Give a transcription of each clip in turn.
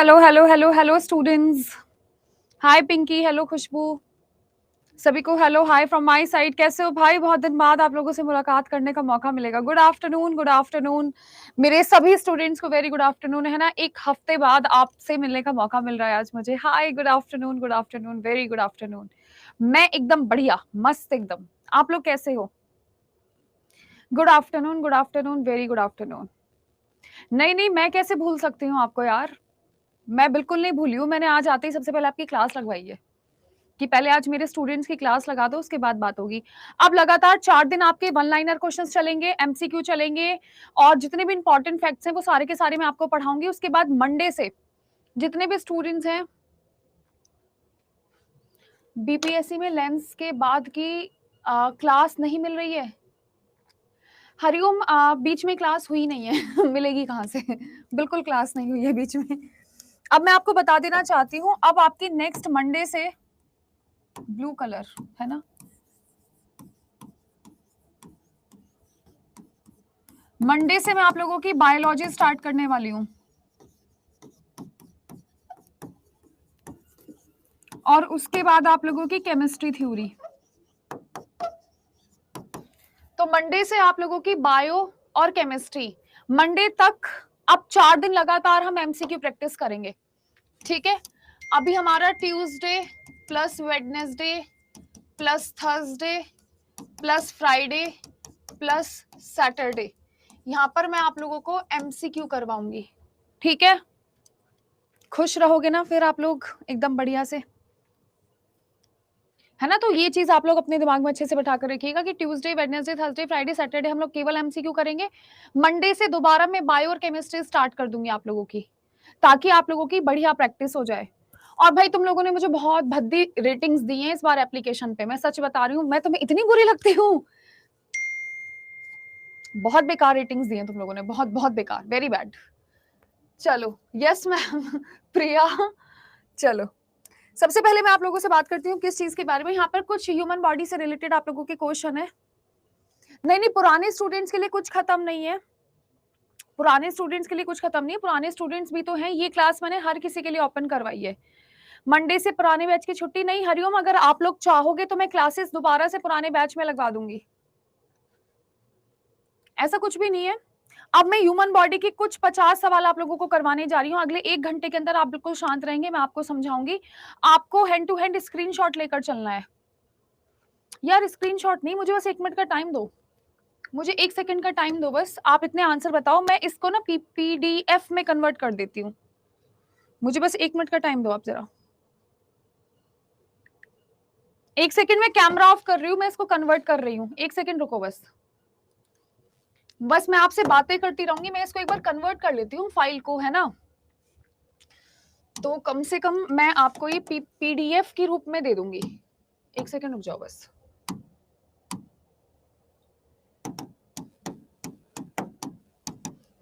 Hello hello hello hello students. Hi Pinky, hello Khushboo, सभी को hello hi from my side. कैसे हो भाई? बहुत दिन बाद आप लोगों से मुलाकात करने का मौका मिलेगा। गुड आफ्टरनून, गुड आफ्टरनून मेरे सभी स्टूडेंट्स को। वेरी गुड आफ्टरनून, है ना। एक हफ्ते बाद आपसे मिलने का मौका मिल रहा है आज मुझे। Hi, good afternoon, very good afternoon. मैं एकदम बढ़िया, मस्त एकदम। आप लोग कैसे हो? Good afternoon, very good afternoon. नहीं नहीं, मैं कैसे भूल सकती हूँ आपको यार। मैं बिल्कुल नहीं भूली हूँ। मैंने आज आते ही सबसे पहले आपकी क्लास लगवाई है कि पहले आज मेरे स्टूडेंट्स की क्लास लगा दो, उसके बाद बात होगी। अब लगातार 4 दिन आपके वन लाइनर क्वेश्चंस चलेंगे, एमसीक्यू चलेंगे, और जितने भी इंपॉर्टेंट फैक्ट्स हैं वो सारे के सारे मैं आपको पढ़ाऊंगी। उसके बाद मंडे से जितने भी स्टूडेंट्स हैं बीपीएससी में लेंस के बाद की क्लास नहीं मिल रही है। हरिओम, बीच में क्लास हुई नहीं है मिलेगी कहाँ से? बिल्कुल क्लास नहीं हुई है बीच में। अब मैं आपको बता देना चाहती हूँ, अब आपकी नेक्स्ट मंडे से ब्लू कलर, है ना, मंडे से मैं आप लोगों की बायोलॉजी स्टार्ट करने वाली हूँ, और उसके बाद आप लोगों की केमिस्ट्री थ्योरी। तो मंडे से आप लोगों की बायो और केमिस्ट्री, मंडे तक अब 4 दिन लगातार हम एमसीक्यू प्रैक्टिस करेंगे, ठीक है। अभी हमारा Tuesday plus Wednesday plus Thursday plus Friday plus Saturday, यहां पर मैं आप लोगों को एमसीक्यू करवाऊंगी, ठीक है। खुश रहोगे ना फिर आप लोग एकदम बढ़िया से, है ना। तो ये चीज आप लोग अपने दिमाग में अच्छे से बैठा कर रखिएगा कि Tuesday, Wednesday, Thursday, Friday, Saturday हम लोग केवल एमसीक्यू करेंगे। मंडे से दोबारा मैं बायो और केमिस्ट्री स्टार्ट कर दूंगी आप लोगों की, ताकि आप लोगों की बढ़िया प्रैक्टिस हो जाए। और भाई तुम लोगों ने मुझे बहुत भद्दी रेटिंग्स दी हैं इस बार एप्लीकेशन पे, मैं सच बता रही हूँ। मैं तुम्हें इतनी बुरी लगती हूँ? बहुत बेकार रेटिंग्स दी हैं तुम लोगों ने, बहुत बहुत बेकार, वेरी बैड। चलो, यस मैम प्रिया। चलो, सबसे पहले मैं आप लोगों से बात करती हूँ किस चीज के बारे में। यहाँ पर कुछ ह्यूमन बॉडी से रिलेटेड आप लोगों के क्वेश्चन है। नहीं नहीं, पुराने स्टूडेंट्स के लिए कुछ खत्म नहीं है, पुराने स्टूडेंट्स के लिए कुछ खत्म नहीं है, पुराने स्टूडेंट्स भी तो हैं। ये क्लास मैंने हर किसी के लिए ओपन करवाई है। मंडे से पुराने बैच की छुट्टी नहीं। हरिओम, अगर आप लोग चाहोगे तो मैं क्लासेस दोबारा से पुराने बैच में लगवा दूंगी, ऐसा कुछ भी नहीं है। अब मैं ह्यूमन बॉडी के कुछ 50 सवाल आप लोगों को करवाने जा रही हूँ। अगले 1 घंटे के अंदर आप बिल्कुल शांत रहेंगे, मैं आपको समझाऊंगी। आपको हैंड टू हैंड स्क्रीनशॉट लेकर चलना है। यार स्क्रीनशॉट नहीं, मुझे बस 1 मिनट का टाइम दो, मुझे 1 सेकंड का टाइम दो बस। आप इतने आंसर बताओ, मैं इसको ना पीडीएफ में कन्वर्ट कर देती हूँ। मुझे बस 1 मिनट का टाइम दो आप जरा। 1 सेकंड में कैमरा ऑफ कर रही हूँ, मैं इसको कन्वर्ट कर रही हूँ। 1 सेकंड रुको बस, बस मैं आपसे बातें करती रहूंगी। मैं इसको एक बार कन्वर्ट कर लेती हूँ फाइल को, है ना। तो कम से कम मैं आपको ये पीडीएफ के रूप में दे दूंगी। 1 सेकंड रुक जाओ बस।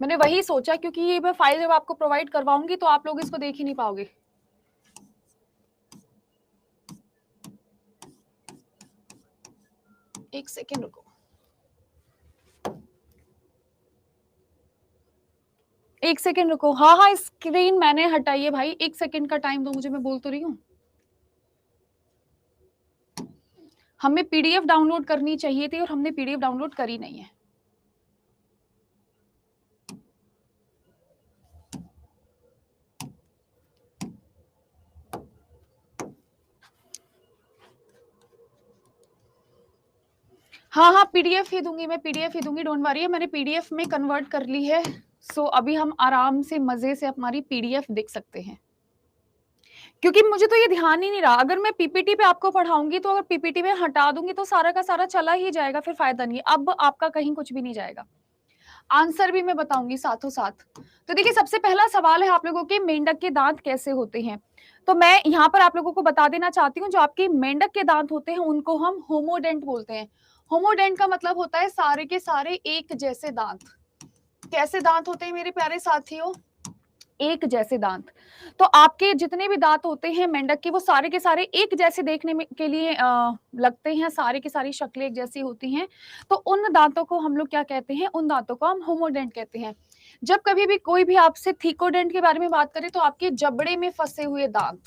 मैंने वही सोचा, क्योंकि ये मैं फाइल जब आपको प्रोवाइड करवाऊंगी तो आप लोग इसको देख ही नहीं पाओगे। एक सेकंड रुको, 1 सेकंड रुको। हाँ हाँ, स्क्रीन मैंने हटाई है भाई। 1 सेकंड का टाइम दो मुझे, मैं बोल तो रही हूँ। हमें पीडीएफ डाउनलोड करनी चाहिए थी और हमने पीडीएफ डाउनलोड करी नहीं है। हाँ हाँ, पीडीएफ ही दूंगी, मैं पीडीएफ ही दूंगी, डोंट वरी। मैंने पीडीएफ में कन्वर्ट कर ली है। सो अभी हम आराम से मजे से हमारी पीडीएफ देख सकते हैं, क्योंकि मुझे तो ये ध्यान ही नहीं रहा। अगर मैं पीपीटी पे आपको पढ़ाऊंगी तो अगर पीपीटी में हटा दूंगी तो सारा का सारा चला ही जाएगा, फिर फायदा नहीं। अब आपका कहीं कुछ भी नहीं जाएगा। आंसर भी मैं बताऊंगी साथों साथ। तो देखिए, सबसे पहला सवाल है आप लोगों के, मेंढक के दांत कैसे होते हैं। तो मैं यहाँ पर आप लोगों को बता देना चाहती हूँ, जो आपके मेंढक के दांत होते हैं उनको हम होमोडेंट बोलते हैं। होमोडेंट का मतलब होता है सारे के सारे एक जैसे दांत। कैसे दांत होते हैं मेरे प्यारे साथियों? एक जैसे दांत। तो आपके जितने भी दांत होते हैं मेंढक के, वो सारे के सारे एक जैसे देखने में के लिए लगते हैं, सारे की सारी शक्लें एक जैसी होती हैं। तो उन दांतों को हम लोग क्या कहते हैं? उन दांतों को हम होमोडेंट कहते हैं। जब कभी भी कोई भी आपसे थीकोडेंट के बारे में बात करे तो आपके जबड़े में फंसे हुए दांत,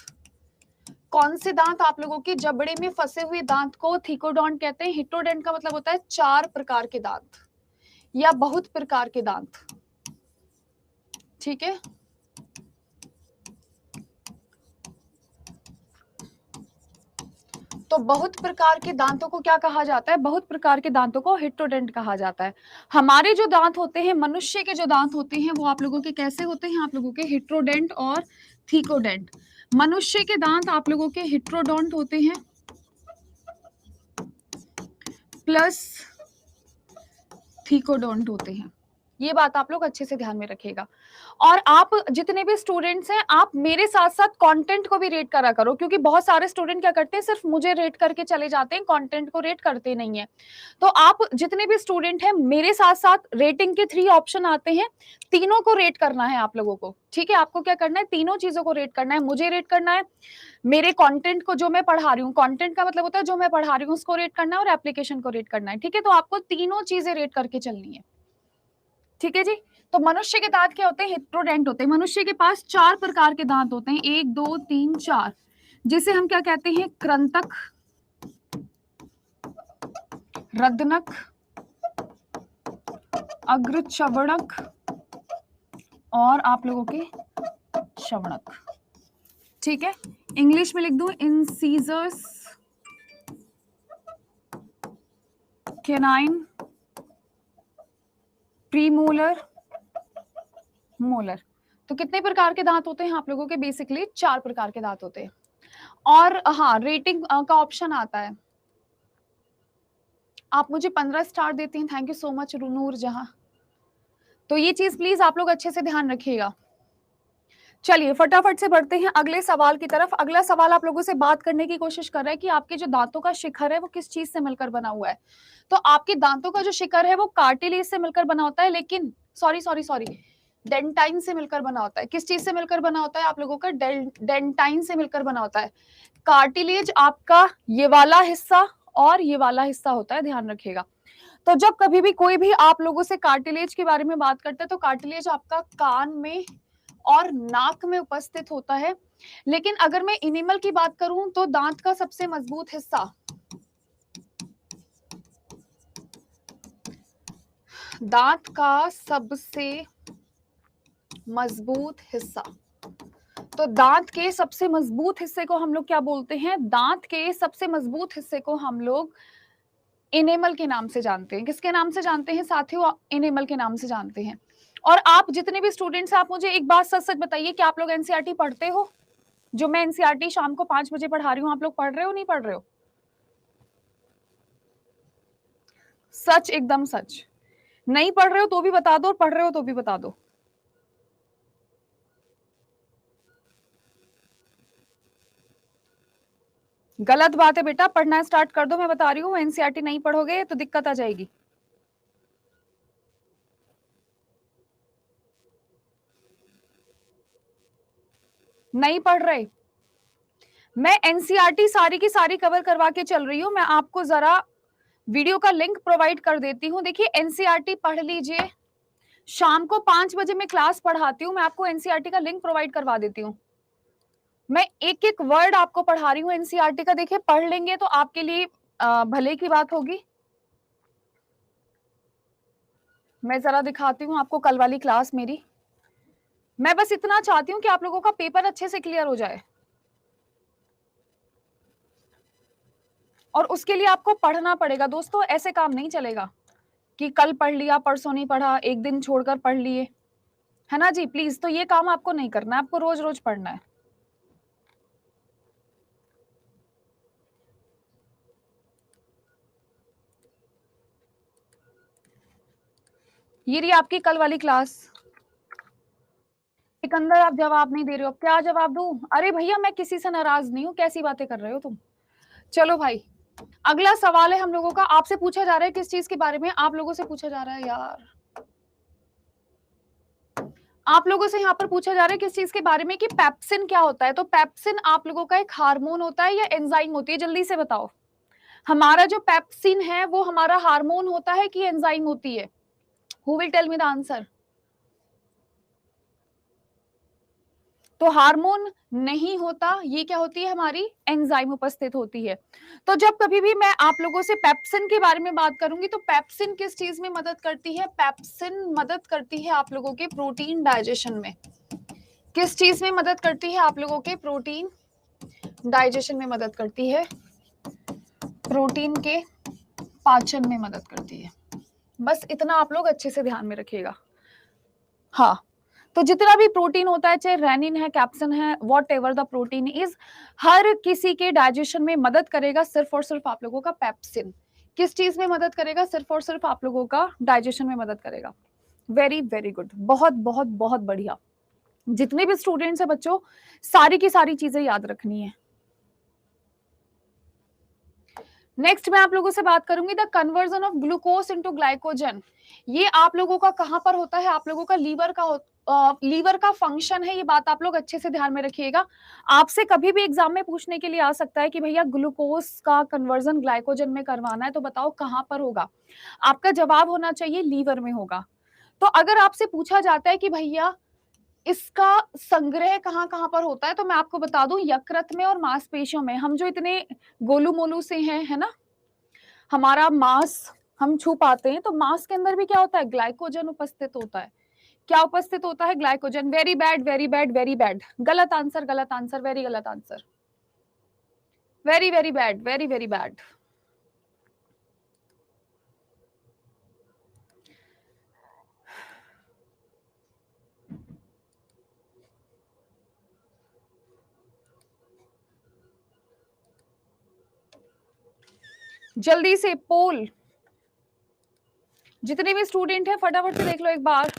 कौन से दांत? आप लोगों के जबड़े में फंसे हुए दांत को थीकोडोंट कहते हैं। हिटोडेंट का मतलब होता है 4 प्रकार के दांत या बहुत प्रकार के दांत। ठीक है, तो बहुत प्रकार के दांतों को क्या कहा जाता है? बहुत प्रकार के दांतों को हिटोडेंट कहा जाता है। हमारे जो दांत होते हैं, मनुष्य के जो दांत होते हैं, वो आप लोगों के कैसे होते हैं? आप लोगों के हिट्रोडेंट और थीकोडेंट। मनुष्य के दांत आप लोगों के हिट्रोडोंट होते हैं प्लस थीकोडोंट होते हैं। ये बात आप लोग अच्छे से ध्यान में रखिएगा। और आप जितने भी स्टूडेंट्स हैं, आप मेरे साथ साथ कंटेंट को भी रेट करा करो, क्योंकि बहुत सारे स्टूडेंट क्या करते हैं, सिर्फ मुझे रेट करके चले जाते हैं, कंटेंट को रेट करते नहीं है। तो आप जितने भी स्टूडेंट हैं, मेरे साथ साथ रेटिंग के 3 ऑप्शन आते हैं, तीनों को रेट करना है आप लोगों को। ठीक है, आपको क्या करना है? तीनों चीजों को रेट करना है। मुझे रेट करना है, मेरे कंटेंट को जो मैं पढ़ा रही हूँ, कंटेंट का मतलब होता है जो मैं पढ़ा रही हूँ उसको रेट करना है, और एप्लीकेशन को रेट करना है। ठीक है, तो आपको तीनों चीजें रेट करके चलनी है। ठीक है जी। तो मनुष्य के दांत क्या होते हैं? हिट्रोडेंट होते हैं। मनुष्य के पास 4 प्रकार के दांत होते हैं, 1 2 3 4, जिसे हम क्या कहते हैं? कृंतक, रदनक, अग्रचवणक और आप लोगों के श्रवणक। ठीक है, इंग्लिश में लिख दूं, इंसीजर्स, कैनाइन, प्रीमोलर, मोलर। तो कितने प्रकार के दांत होते हैं आप लोगों के? बेसिकली 4 प्रकार के दांत होते हैं। और हाँ, रेटिंग का ऑप्शन आता है। आप मुझे 15 स्टार देती हैं, थैंक यू सो मच नूर जहां। तो ये चीज प्लीज आप लोग अच्छे से ध्यान रखिएगा। चलिए फटाफट से बढ़ते हैं अगले सवाल की तरफ। अगला सवाल आप लोगों से बात करने की कोशिश कर रहा है कि आपके जो दांतों का शिखर है वो किस चीज से मिलकर बना हुआ है। तो आपके दांतों का जो शिखर है वो कार्टिलेज से मिलकर बना होता है, लेकिन सॉरी डेंटाइन से मिलकर बना होता है। किस चीज से मिलकर बना होता है? आप लोगों का डेंटाइन से मिलकर बना होता है। कार्टिलेज आपका ये वाला हिस्सा और ये वाला हिस्सा होता है, ध्यान रखिएगा। तो जब कभी भी कोई भी आप लोगों से कार्टिलेज के बारे में बात करता है तो कार्टिलेज आपका कान में और नाक में उपस्थित होता है। लेकिन अगर मैं इनेमल की बात करूं तो दांत का सबसे मजबूत हिस्सा, दांत का सबसे मजबूत हिस्सा, तो दांत के सबसे मजबूत हिस्से को हम लोग क्या बोलते हैं? दांत के सबसे मजबूत हिस्से को हम लोग इनेमल के नाम से जानते हैं। किसके नाम से जानते हैं साथियों? इनेमल के नाम से जानते हैं। और आप जितने भी स्टूडेंट्स हैं, आप मुझे एक बात सच सच बताइए कि आप लोग एनसीईआरटी पढ़ते हो? जो मैं एनसीईआरटी शाम को 5 बजे पढ़ा रही हूँ, आप लोग पढ़ रहे हो नहीं पढ़ रहे हो? सच, एकदम सच। नहीं पढ़ रहे हो तो भी बता दो, और पढ़ रहे हो तो भी बता दो। गलत बात है बेटा, पढ़ना स्टार्ट कर दो। मैं बता रही हूँ, एनसीईआरटी नहीं पढ़ोगे तो दिक्कत आ जाएगी। नहीं पढ़ रहे? मैं एनसीईआरटी सारी की सारी कवर करवा के चल रही हूँ। मैं आपको जरा वीडियो का लिंक प्रोवाइड कर देती हूँ। देखिए एनसीईआरटी पढ़ लीजिए। शाम को 5 बजे मैं क्लास पढ़ाती हूँ, मैं आपको एनसीईआरटी का लिंक प्रोवाइड करवा देती हूँ। मैं एक एक वर्ड आपको पढ़ा रही हूँ एनसीईआरटी का। देखिए पढ़ लेंगे तो आपके लिए भले की बात होगी। मैं जरा दिखाती हूँ आपको कल वाली क्लास मेरी। मैं बस इतना चाहती हूँ कि आप लोगों का पेपर अच्छे से क्लियर हो जाए, और उसके लिए आपको पढ़ना पड़ेगा दोस्तों। ऐसे काम नहीं चलेगा कि कल पढ़ लिया परसों नहीं पढ़ा, एक दिन छोड़कर पढ़ लिए, है ना जी? प्लीज, तो ये काम आपको नहीं करना है, आपको रोज रोज पढ़ना है। ये रही आपकी कल वाली क्लास। सिकंदर आप जवाब नहीं दे रहे हो, क्या जवाब दूं? अरे भैया मैं किसी से नाराज नहीं हूँ, कैसी बातें कर रहे हो तुम। चलो भाई, अगला सवाल है हम लोगों का। आपसे पूछा जा रहा है किस चीज के बारे में? आप लोगों से पूछा जा रहा है यार, आप लोगों से यहाँ पर पूछा जा रहा है किस चीज के बारे में कि पेप्सिन क्या होता है। तो पेप्सिन आप लोगों का एक हार्मोन होता है या एंजाइम होती है, जल्दी से बताओ। हमारा जो पेप्सिन है वो हमारा हार्मोन होता है कि एंजाइम होती है? Who will tell me the answer? तो हार्मोन नहीं होता, ये क्या होती है? हमारी एंजाइम उपस्थित होती है। तो जब कभी भी मैं आप लोगों से पेप्सिन के बारे में बात करूंगी तो पेप्सिन किस चीज में मदद करती है? पेप्सिन मदद करती है आप लोगों के प्रोटीन डाइजेशन में। किस चीज में मदद करती है? आप लोगों के प्रोटीन डाइजेशन में मदद करती है, प्रोटीन के पाचन में मदद करती है। बस इतना आप लोग अच्छे से ध्यान में रखिएगा। हाँ, तो जितना भी प्रोटीन होता है, चाहे रेनिन है, कैप्सिन है, whatever the protein is, हर किसी के डाइजेशन में मदद करेगा सिर्फ और सिर्फ आप लोगों का पेप्सिन। किस चीज में मदद करेगा? सिर्फ और सिर्फ आप लोगों का डाइजेशन में मदद करेगा। वेरी वेरी गुड, बहुत बहुत बहुत बढ़िया। जितने भी स्टूडेंट्स है बच्चों, सारी की सारी चीजें याद रखनी है। नेक्स्ट मैं आप लोगों से बात करूंगी the conversion of glucose into glycogen. ये आप लोगों का कहां पर होता है? आप लोगों का लीवर का फंक्शन है। ये बात आप लोग अच्छे से ध्यान में रखिएगा। आपसे कभी भी एग्जाम में पूछने के लिए आ सकता है कि भैया ग्लूकोज का कन्वर्जन ग्लाइकोजन में करवाना है, तो बताओ कहां पर होगा? आपका जवाब होना चाहिए लीवर में होगा। तो अगर आपसे पूछा जाता है कि भैया इसका संग्रह कहां कहां पर होता है, तो मैं आपको बता दूं यकृत में और मांसपेशियों में। हम जो इतने गोलू मोलू से हैं, है ना, हमारा मांस हम छू पाते हैं, तो मांस के अंदर भी क्या होता है? ग्लाइकोजन उपस्थित होता है। क्या उपस्थित होता है? Glycogen. Very bad very bad very bad, गलत आंसर गलत आंसर, वेरी गलत answer, very very bad very very bad. जल्दी से पोल, जितने भी स्टूडेंट हैं फटाफट से देख लो एक बार।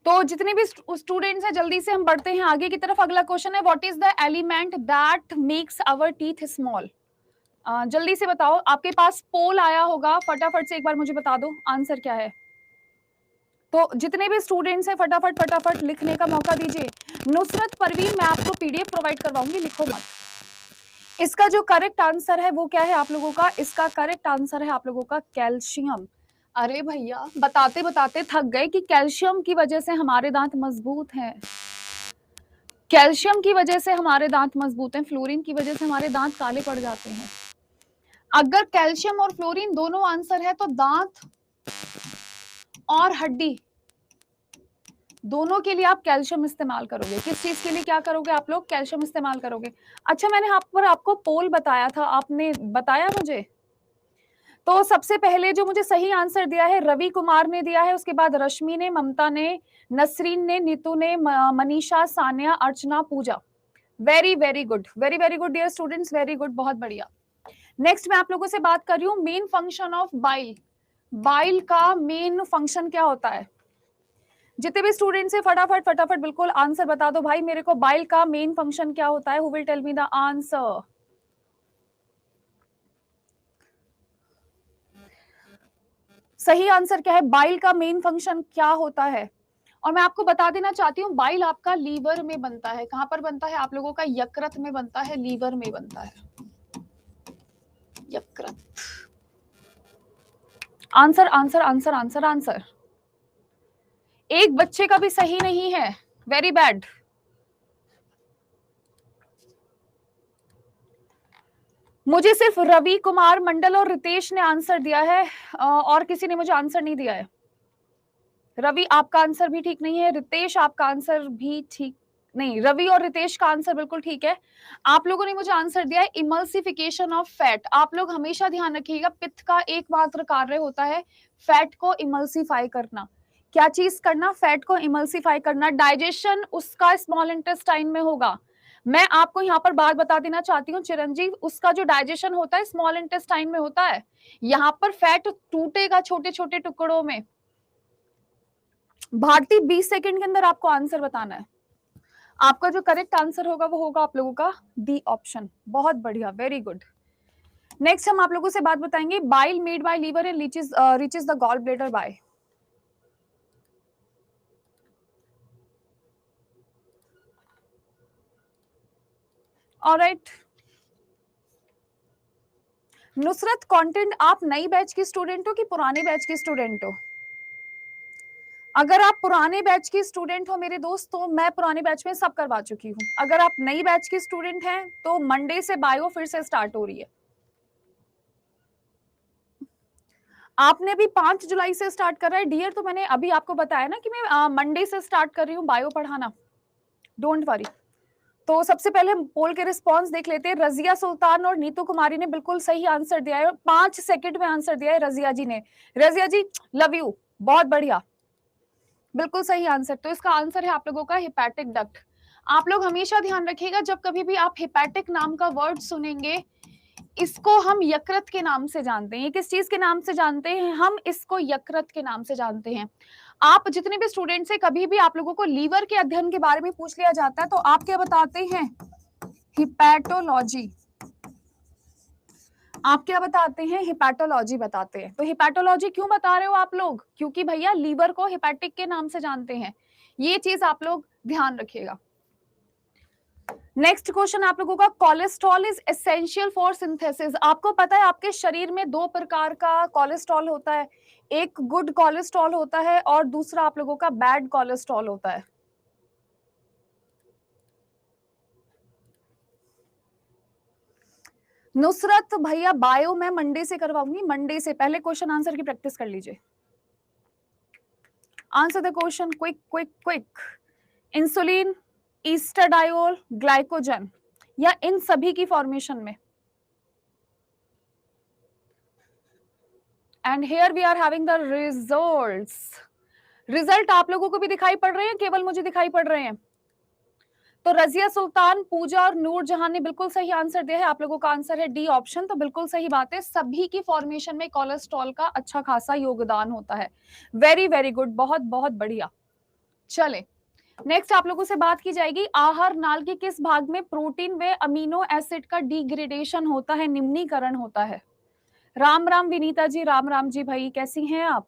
तो जितने भी स्टूडेंट्स हैं जल्दी से हम बढ़ते हैं आगे की तरफ। अगला क्वेश्चन है what is the element that makes our teeth small? जल्दी से बताओ, आपके पास पोल आया होगा, फटाफट से एक बार मुझे बता दो आंसर क्या है। तो जितने भी स्टूडेंट्स हैं फटाफट फटाफट लिखने का मौका दीजिए। नुसरत परवीन, मैं आपको पीडीएफ प्रोवाइड करवाऊंगी, लिखो मत। इसका जो करेक्ट आंसर है वो क्या है आप लोगों का? इसका करेक्ट आंसर है आप लोगों का कैल्शियम। अरे भैया बताते बताते थक गए कि कैल्शियम की वजह से हमारे दांत मजबूत हैं, कैल्शियम की वजह से हमारे दांत मजबूत हैं, फ्लोरीन की वजह से हमारे दांत काले पड़ जाते हैं। अगर कैल्शियम और फ्लोरीन दोनों आंसर है तो दांत और हड्डी दोनों के लिए आप कैल्शियम इस्तेमाल करोगे। किस चीज के लिए क्या करोगे आप लोग? कैल्शियम इस्तेमाल करोगे। अच्छा, मैंने यहाँ पर आपको पोल बताया था, आपने बताया मुझे? तो सबसे पहले जो मुझे सही आंसर दिया है रवि कुमार ने दिया है, उसके बाद रश्मि ने, ममता ने, नसरीन ने, नीतू ने, Manisha, Sania, Archana, Puja. Very very good, very very good dear students, very good, बहुत बढ़िया। नेक्स्ट मैं आप लोगों से बात कर रही हूँ main function of bile. Bile का मेन फंक्शन क्या होता है? जितने भी स्टूडेंट्स है फटाफट फटाफट बिल्कुल आंसर बता दो भाई मेरे को, बाइल का मेन फंक्शन क्या होता है? Who will tell me the answer? सही आंसर क्या है? बाइल का मेन फंक्शन क्या होता है? और मैं आपको बता देना चाहती हूँ बाइल आपका लीवर में बनता है। कहां पर बनता है? आप लोगों का यकृत में बनता है, लीवर में बनता है, यकृत। Answer answer answer answer answer. एक बच्चे का भी सही नहीं है, वेरी बैड। मुझे सिर्फ रवि कुमार मंडल और रितेश ने आंसर दिया है, और किसी ने मुझे आंसर नहीं दिया है। रवि आपका आंसर भी ठीक नहीं है, रितेश आपका आंसर भी ठीक नहीं, रवि और रितेश का आंसर बिल्कुल ठीक है। आप लोगों ने मुझे आंसर दिया है इमल्सिफिकेशन ऑफ फैट। आप लोग हमेशा ध्यान रखिएगा, पित्त का एकमात्र कार्य होता है फैट को इमल्सिफाई करना। क्या चीज करना? फैट को इमल्सिफाई करना। डाइजेशन उसका स्मॉल इंटेस्टाइन में होगा। मैं आपको यहाँ पर बात बता देना चाहती हूँ चिरंजीव, उसका जो डाइजेशन होता है स्मॉल इंटेस्टाइन में होता है। यहाँ पर फैट टूटेगा छोटे छोटे टुकड़ों में। भारती 20 सेकंड के अंदर आपको आंसर बताना है। आपका जो करेक्ट आंसर होगा वो होगा आप लोगों का डी ऑप्शन। बहुत बढ़िया, वेरी गुड। नेक्स्ट हम आप लोगों से बात बताएंगे, bile made by liver and reaches the gall bladder by. Alright Nusrat, content आप नई बैच की स्टूडेंट हो कि पुराने बैच की स्टूडेंट हो? अगर आप पुराने बैच की स्टूडेंट हो मेरे दोस्त, तो मैं पुराने बैच में सब करवा चुकी हूँ। अगर आप नई बैच की स्टूडेंट हैं तो मंडे से बायो फिर से स्टार्ट हो रही है। आपने अभी 5 जुलाई से स्टार्ट कर रहा है डियर, तो मैंने अभी आपको बताया ना कि मैं मंडे से स्टार्ट कर रही हूँ बायो पढ़ाना, डोंट वरी। तो सबसे पहले हम पोल के रिस्पांस देख लेते हैं। रजिया सुल्तान और नीतू कुमारी ने बिल्कुल सही आंसर दिया है, 5 सेकंड में आंसर दिया है रजिया जी ने। रजिया जी लव यू, बहुत बढ़िया, बिल्कुल सही आंसर। तो इसका आंसर है आप लोगों का हिपैटिक डक्ट। आप लोग हमेशा ध्यान रखिएगा, जब कभी भी आप हिपैटिक नाम का वर्ड सुनेंगे, इसको हम यकृत के नाम से जानते हैं। ये किस चीज के नाम से जानते हैं? हम इसको यकृत के नाम से जानते हैं। आप जितने भी स्टूडेंट से कभी भी आप लोगों को लीवर के अध्ययन के बारे में पूछ लिया जाता है तो आप क्या बताते हैं? हिपैटोलॉजी। आप क्या बताते हैं? हिपैटोलॉजी बताते हैं। तो हिपैटोलॉजी क्यों बता रहे हो आप लोग? क्योंकि भैया लीवर को हिपैटिक के नाम से जानते हैं। ये चीज आप लोग ध्यान रखिएगा। नेक्स्ट क्वेश्चन आप लोगों का, cholesterol is essential for synthesis. आपको पता है आपके शरीर में 2 प्रकार का कोलेस्ट्रॉल होता है, एक गुड कोलेस्ट्रॉल होता है और दूसरा आप लोगों का बैड कोलेस्ट्रॉल होता है। नुसरत भैया बायो मैं मंडे से करवाऊंगी, मंडे से। पहले क्वेश्चन आंसर की प्रैक्टिस कर लीजिए। Answer the question quick quick quick. Insulin, estradiol, glycogen, या इन सभी की फॉर्मेशन में? And here we are having the results. Result आप लोगों को भी दिखाई पड़ रहे हैं, केवल मुझे दिखाई पड़ रहे हैं? तो रजिया सुल्तान, पूजा और नूर जहां ने बिल्कुल सही आंसर दिया है। आप लोगों का आंसर है डी ऑप्शन। तो बिल्कुल सही बात है, सभी की फॉर्मेशन में कोलेस्ट्रॉल का अच्छा खासा योगदान होता है। वेरी वेरी गुड, बहुत बहुत बढ़िया। चले नेक्स्ट आप लोगों से बात की जाएगी, आहार नाल के किस भाग में प्रोटीन व अमीनो एसिड का डिग्रेडेशन होता है, निम्नीकरण होता है? राम राम विनीता जी, राम राम जी भाई, कैसी हैं आप?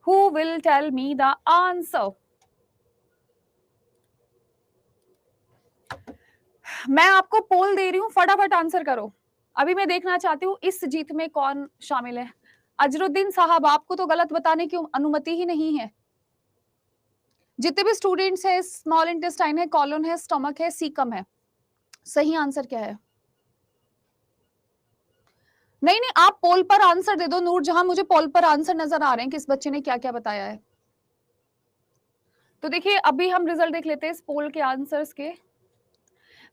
Who will tell me the answer? मैं आपको पोल दे रही हूँ, फटाफट आंसर करो। अभी मैं देखना चाहती हूँ इस जीत में कौन शामिल है। अजरुद्दीन साहब, आपको तो गलत बताने की अनुमति ही नहीं है। जितने भी स्टूडेंट्स है, स्मॉल इंटेस्टाइन है, कॉलन है, स्टमक है, सीकम है, सही आंसर क्या है? नहीं नहीं, आप पोल पर आंसर दे दो। नूरजहां, मुझे पोल पर आंसर नजर आ रहे हैं, किस बच्चे ने क्या क्या बताया है। तो देखिए अभी हम रिजल्ट देख लेते हैं इस पोल के आंसर्स के।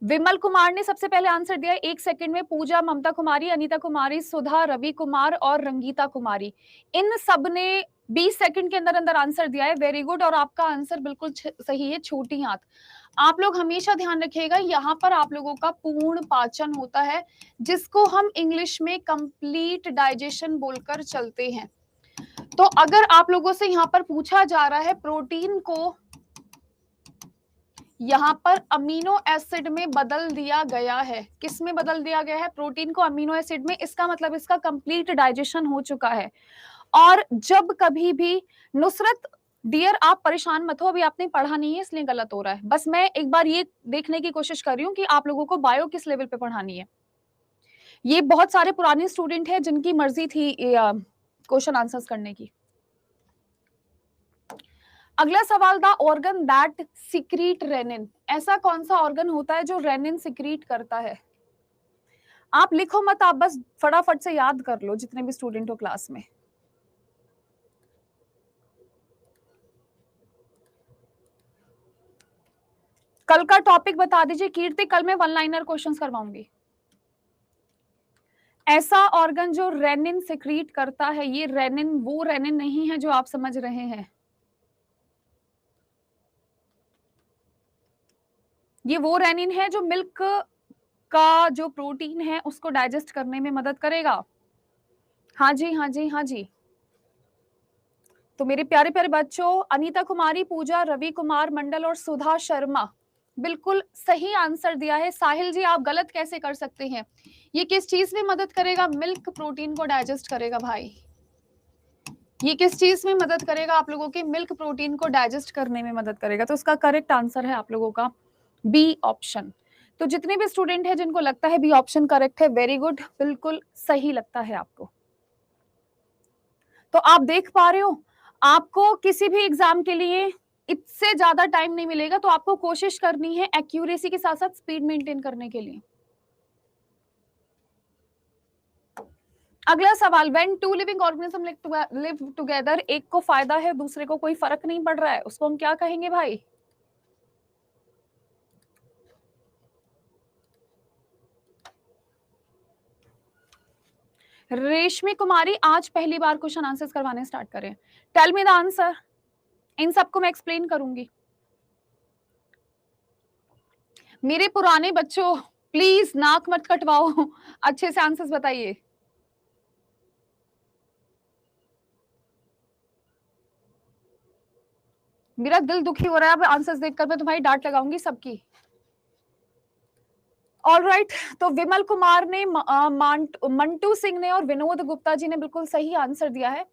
विमल कुमार ने सबसे पहले आंसर दिया 1 सेकंड में। पूजा, ममता कुमारी, अनीता कुमारी, सुधा, रवि कुमार और रंगीता कुमारी, इन सब ने 20 सेकंड के अंदर अंदर आंसर दिया है। Very good. और आपका आंसर बिल्कुल सही है, छोटी हाथ। आप लोग हमेशा ध्यान रखिएगा, यहाँ पर आप लोगों का पूर्ण पाचन होता है, जिसको हम इंग्लिश में कंप्लीट डाइजेशन बोलकर चलते हैं। तो अगर आप लोगों से यहाँ पर पूछा जा रहा है प्रोटीन को यहाँ पर अमीनो एसिड में बदल दिया गया है, किस में बदल दिया गया है? प्रोटीन को अमीनो एसिड में। इसका मतलब इसका कंप्लीट डाइजेशन हो चुका है। और जब कभी भी नुसरत डियर, आप परेशान मत हो, अभी आपने पढ़ा नहीं है इसलिए गलत हो रहा है। बस मैं एक बार ये देखने की कोशिश कर रही हूँ कि आप लोगों को बायो किस लेवल पे पढ़ानी है। ये बहुत सारे पुराने स्टूडेंट हैं जिनकी मर्जी थी क्वेश्चन आंसर्स करने की। अगला सवाल था, ऑर्गन दैट सिक्रीट रेनिन। ऐसा कौन सा ऑर्गन होता है जो रेनिन सिक्रीट करता है? आप लिखो मत, आप बस फटाफट से याद कर लो जितने भी स्टूडेंट हो क्लास में। कल का टॉपिक बता दीजिए कीर्ति, कल मैं 1 लाइनर क्वेश्चंस करवाऊंगी। ऐसा ऑर्गन जो रेनिन सिक्रीट करता है, ये रेनिन वो रेनिन नहीं है जो आप समझ रहे हैं। ये वो रेनिन है जो मिल्क का जो प्रोटीन है उसको डाइजेस्ट करने में मदद करेगा। हाँ जी हाँ जी हाँ जी। तो मेरे प्यारे प्यारे बच्चों, अनीता कुमारी, पूजा, रवि कुमार मंडल और सुधा शर्मा बिल्कुल सही आंसर दिया है। साहिल जी आप गलत कैसे कर सकते हैं? ये किस चीज में मदद करेगा? मिल्क प्रोटीन को डाइजेस्ट करेगा भाई। ये किस चीज में मदद करेगा? आप लोगों के मिल्क प्रोटीन को डाइजेस्ट करने में मदद करेगा। तो उसका करेक्ट आंसर है आप लोगों का बी ऑप्शन। तो जितने भी स्टूडेंट हैं जिनको लगता है बी ऑप्शन करेक्ट है, वेरी गुड, बिल्कुल सही लगता है आपको। तो आप देख पा रहे हो, आपको किसी भी एग्जाम के लिए इससे ज्यादा टाइम नहीं मिलेगा, तो आपको कोशिश करनी है एक्यूरेसी के साथ साथ स्पीड मेंटेन करने के लिए। अगला सवाल, when two living organism live together, एक को फायदा है दूसरे को कोई फर्क नहीं पड़ रहा है, उसको हम क्या कहेंगे भाई? रेशमी कुमारी आज पहली बार क्वेश्चन आंसर्स करवाने स्टार्ट करें। Tell me the answer. इन सबको मैं एक्सप्लेन करूंगी। मेरे पुराने बच्चों प्लीज नाक मत कटवाओ, अच्छे से आंसर्स बताइए। मेरा दिल दुखी हो रहा है अब आंसर्स देखकर, मैं तुम्हारी डांट लगाऊंगी सबकी। ऑल राइट, तो विमल कुमार ने, मंटू सिंह ने और विनोद गुप्ता जी ने बिल्कुल सही आंसर दिया है।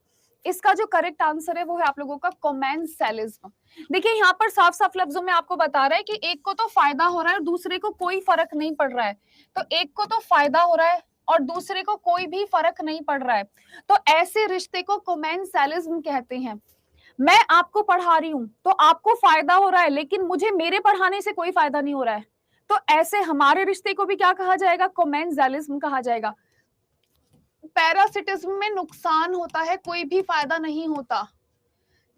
इसका जो करेक्ट आंसर है वो है आप लोगों का कोमेंसैलिज्म। देखिए यहाँ पर साफ साफ लफ्जों में आपको बता रहा है कि एक को तो फायदा हो रहा है और दूसरे को कोई फर्क नहीं पड़ रहा है। तो एक को तो फायदा हो रहा है और दूसरे को कोई भी फर्क नहीं पड़ रहा है, तो ऐसे रिश्ते को कोमेंसैलिज्म कहते हैं। मैं आपको पढ़ा रही हूं तो आपको फायदा हो रहा है, लेकिन मुझे मेरे पढ़ाने से कोई फायदा नहीं हो रहा है, तो ऐसे हमारे रिश्ते को भी क्या कहा जाएगा? कोमेंसैलिज्म कहा जाएगा। पैरासिटिज्म में नुकसान होता है, कोई भी फायदा नहीं होता,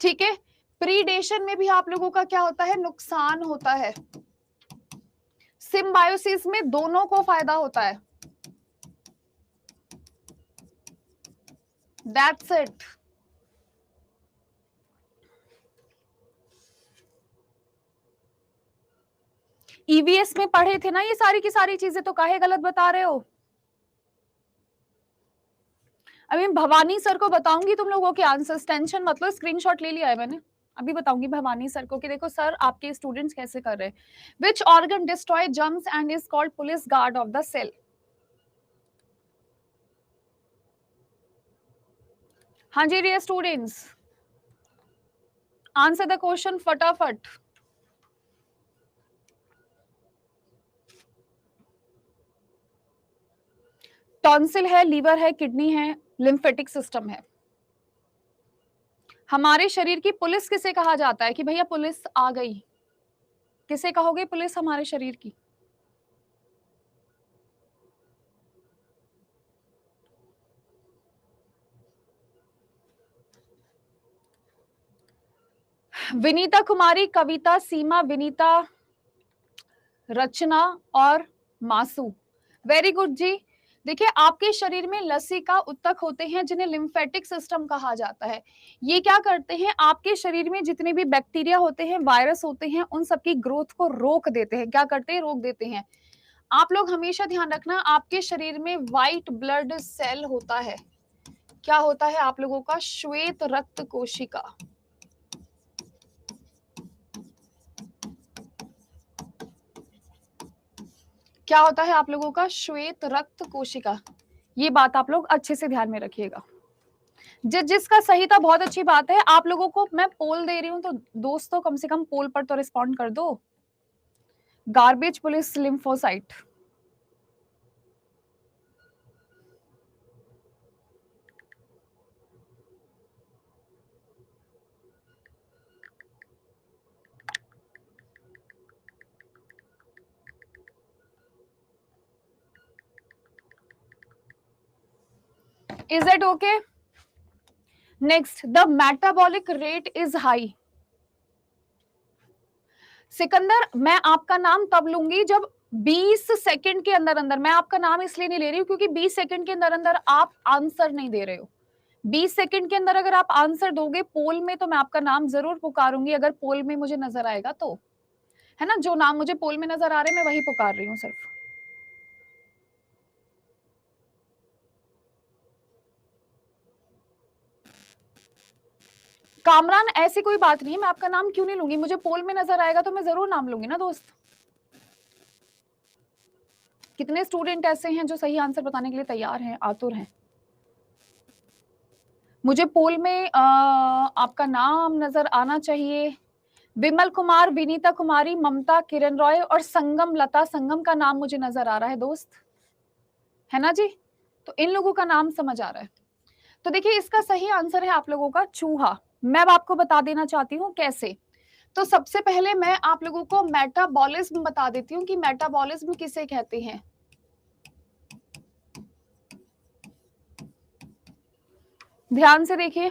ठीक है। प्रीडेशन में भी आप लोगों का क्या होता है? नुकसान होता है। सिम्बायोसिस में दोनों को फायदा होता है। That's it. ईवीएस में पढ़े थे ना ये सारी की सारी चीजें, तो काहे गलत बता रहे हो? अभी भवानी सर को बताऊंगी तुम लोगों के आंसर्स, टेंशन मतलब, स्क्रीनशॉट ले लिया है मैंने, अभी बताऊंगी भवानी सर को कि देखो सर आपके स्टूडेंट्स कैसे कर रहे हैं। Which organ destroy germs and is called police guard of the cell? हाँ जी dear students, answer the question फटाफट। टॉन्सिल है, लीवर है, किडनी है, लिम्फेटिक सिस्टम है। हमारे शरीर की पुलिस किसे कहा जाता है कि भैया पुलिस आ गई? किसे कहोगे पुलिस हमारे शरीर की? विनीता कुमारी, कविता, सीमा, विनीता, रचना और मासू। वेरी गुड जी। देखिए आपके शरीर में लसिका उत्तक होते हैं जिन्हें लिम्फेटिक सिस्टम कहा जाता है। ये क्या करते हैं? आपके शरीर में जितने भी बैक्टीरिया होते हैं, वायरस होते हैं, उन सबकी ग्रोथ को रोक देते हैं। क्या करते हैं? रोक देते हैं। आप लोग हमेशा ध्यान रखना, आपके शरीर में व्हाइट ब्लड सेल होता है। क्या होता है आप लोगों का? श्वेत रक्त कोशिका। क्या होता है आप लोगों का? श्वेत रक्त कोशिका। ये बात आप लोग अच्छे से ध्यान में रखिएगा। जिसका सही था बहुत अच्छी बात है। आप लोगों को मैं पोल दे रही हूं, तो दोस्तों कम से कम पोल पर तो रिस्पॉन्ड कर दो। Garbage police lymphocyte. Is it okay? Next, the metabolic rate is high. Sikandar मैं आपका नाम तब लूंगी जब 20 सेकंड के अंदर अंदर, मैं आपका नाम इसलिए नहीं ले रही हूँ क्योंकि 20 सेकंड के अंदर अंदर आप आंसर नहीं दे रहे हो। 20 सेकंड के अंदर अगर आप आंसर दोगे पोल में, तो मैं आपका नाम जरूर पुकारूंगी, अगर पोल में मुझे नजर आएगा तो, है ना। जो नाम मुझे पोल में नजर आ रहे हैं मैं वही पुकार रही हूँ सिर्फ। कामरान ऐसी कोई बात नहीं है, मैं आपका नाम क्यों नहीं लूंगी, मुझे पोल में नजर आएगा तो मैं जरूर नाम लूंगी ना दोस्त। कितने स्टूडेंट ऐसे हैं जो सही आंसर बताने के लिए तैयार हैं, आतुर हैं? मुझे पोल में आपका नाम नजर आना चाहिए। विमल कुमार, विनीता कुमारी, ममता, किरण रॉय और संगम लता, संगम का नाम मुझे नजर आ रहा है दोस्त, है ना जी? तो इन लोगों का नाम समझ आ रहा है। तो देखिए इसका सही आंसर है आप लोगों का चूहा। मैं अब आपको बता देना चाहती हूँ कैसे। तो सबसे पहले मैं आप लोगों को मेटाबॉलिज्म बता देती हूँ कि मेटाबॉलिज्म किसे कहते हैं। ध्यान से देखिए,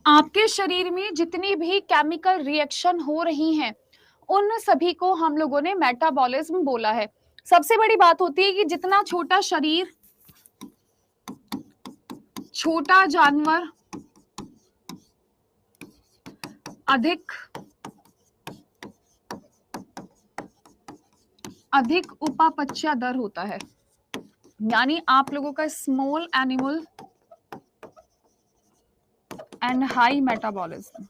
आपके शरीर में जितनी भी केमिकल रिएक्शन हो रही हैं उन सभी को हम लोगों ने मेटाबॉलिज्म बोला है। सबसे बड़ी बात होती है कि जितना छोटा शरीर, छोटा जानवर अधिक उपापचय दर होता है, यानी आप लोगों का small animal and high metabolism.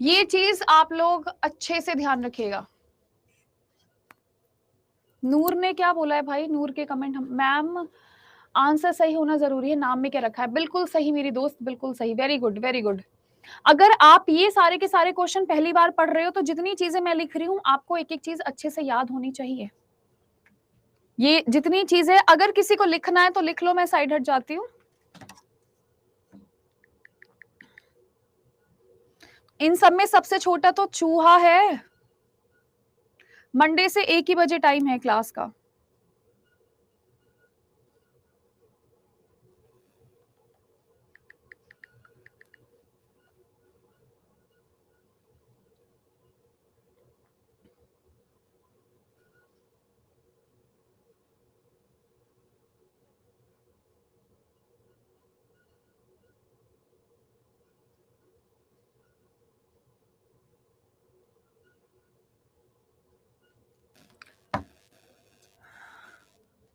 ये चीज आप लोग अच्छे से ध्यान रखिएगा। नूर ने क्या बोला है भाई, नूर के कमेंट, मैम आंसर सही होना जरूरी है, नाम में क्या रखा है? बिल्कुल सही मेरी दोस्त, बिल्कुल सही, वेरी गुड वेरी गुड। अगर आप ये सारे के सारे क्वेश्चन पहली बार पढ़ रहे हो तो जितनी चीजें मैं लिख रही हूँ आपको एक एक चीज अच्छे से याद होनी चाहिए। ये जितनी चीजें, अगर किसी को लिखना है तो लिख लो, मैं साइड हट जाती हूँ। इन सब में सबसे छोटा तो चूहा है। मंडे से 1 ही बजे टाइम है क्लास का।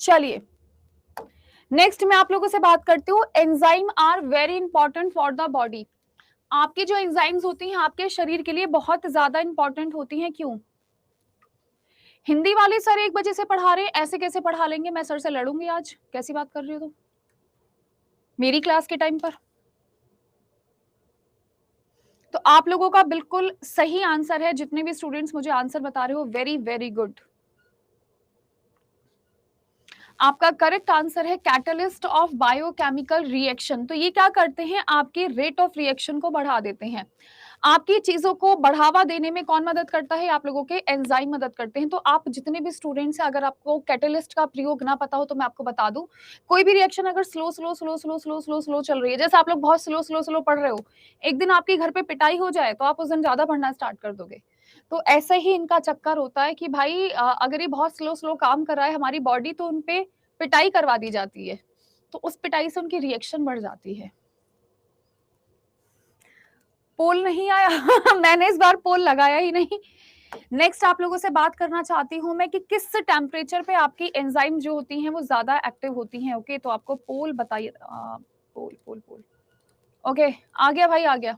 चलिए नेक्स्ट मैं आप लोगों से बात करती हूँ। Enzyme are very important for the body. आपकी जो एंजाइम्स होती हैं आपके शरीर के लिए बहुत ज्यादा इंपॉर्टेंट होती हैं। क्यों? हिंदी वाले सर 1 बजे से पढ़ा रहे हैं, ऐसे कैसे पढ़ा लेंगे? मैं सर से लड़ूंगी आज, कैसी बात कर रही हो तुम मेरी क्लास के टाइम पर? तो आप लोगों का बिल्कुल सही आंसर है, जितने भी स्टूडेंट्स मुझे आंसर बता रहे हो, वेरी वेरी गुड। आपका करेक्ट आंसर है कैटलिस्ट ऑफ बायोकेमिकल रिएक्शन। तो ये क्या करते हैं? आपके रेट ऑफ रिएक्शन को बढ़ा देते हैं। आपकी चीजों को बढ़ावा देने में कौन मदद करता है? आप लोगों के एंजाइम मदद करते हैं। तो आप जितने भी स्टूडेंट्स हैं, अगर आपको कैटलिस्ट का प्रयोग ना पता हो तो मैं आपको बता दूं, कोई भी रिएक्शन अगर slow slow slow slow slow slow slow चल रही है, जैसे आप लोग बहुत स्लो स्लो स्लो पढ़ रहे हो, एक दिन आपके घर पे पिटाई हो जाए तो आप उस दिन ज्यादा पढ़ना स्टार्ट कर दोगे। तो ऐसे ही इनका चक्कर होता है कि भाई अगर ये बहुत स्लो स्लो काम कर रहा है हमारी बॉडी, तो उनपे पिटाई करवा दी जाती है, तो उस पिटाई से उनकी रिएक्शन बढ़ जाती है। पोल नहीं आया मैंने इस बार पोल लगाया ही नहीं। नेक्स्ट आप लोगों से बात करना चाहती हूं मैं कि किस टेम्परेचर पे आपकी एंजाइम जो होती हैं वो ज्यादा एक्टिव होती हैं। ओके, तो आपको पोल बताइए। पोल पोल पोल ओके, आ गया भाई, आ गया।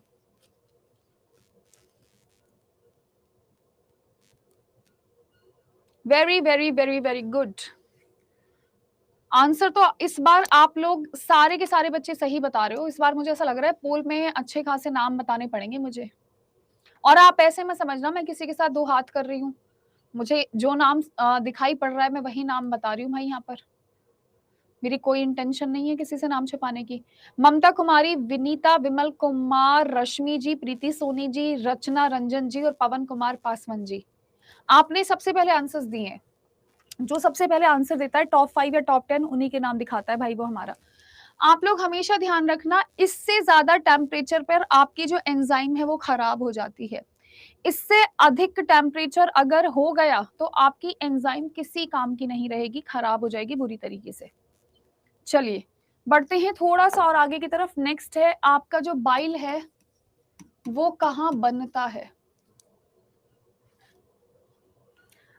Very very very very good. Answer तो इस बार आप लोग सारे के सारे बच्चे सही बता रहे हो। इस बार मुझे ऐसा लग रहा है पोल में अच्छे खासे नाम बताने पड़ेंगे मुझे। और आप ऐसे में समझना मैं किसी के साथ 2 हाथ कर रही हूँ, मुझे जो नाम दिखाई पड़ रहा है मैं वही नाम बता रही हूँ भाई। यहाँ पर मेरी कोई इंटेंशन नहीं है किसी से नाम छुपाने की। ममता कुमारी, विनीता, विमल कुमार, रश्मि जी, प्रीति सोनी जी, रचना रंजन जी और पवन कुमार पासवान जी। आपने सबसे पहले आंसर्स दिए हैं, जो सबसे पहले आंसर देता है टॉप 5 या टॉप 10 उन्हीं के नाम दिखाता है भाई वो हमारा। आप लोग हमेशा ध्यान रखना, इससे ज्यादा टेम्परेचर पर आपकी जो एंजाइम है वो खराब हो जाती है। इससे अधिक टेम्परेचर अगर हो गया तो आपकी एंजाइम किसी काम की नहीं रहेगी, खराब हो जाएगी बुरी तरीके से। चलिए बढ़ते हैं थोड़ा सा और आगे की तरफ। नेक्स्ट है आपका जो बाइल है वो कहाँ बनता है।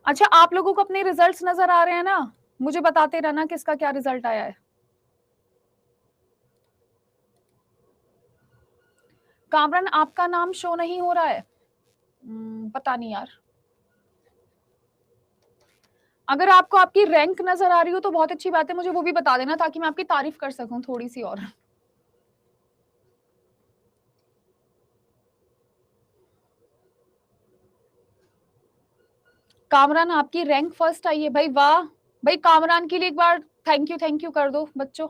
अच्छा, आप लोगों को अपने रिजल्ट्स नजर आ रहे हैं ना? मुझे बताते रहना किसका क्या रिजल्ट आया है। कामरन आपका नाम शो नहीं हो रहा है, पता नहीं यार। अगर आपको आपकी रैंक नजर आ रही हो तो बहुत अच्छी बात है, मुझे वो भी बता देना ताकि मैं आपकी तारीफ कर सकूं थोड़ी सी और। कामरान आपकी रैंक फर्स्ट आई है भाई, वाह भाई। कामरान के लिए एक बार थैंक यू कर दो बच्चों।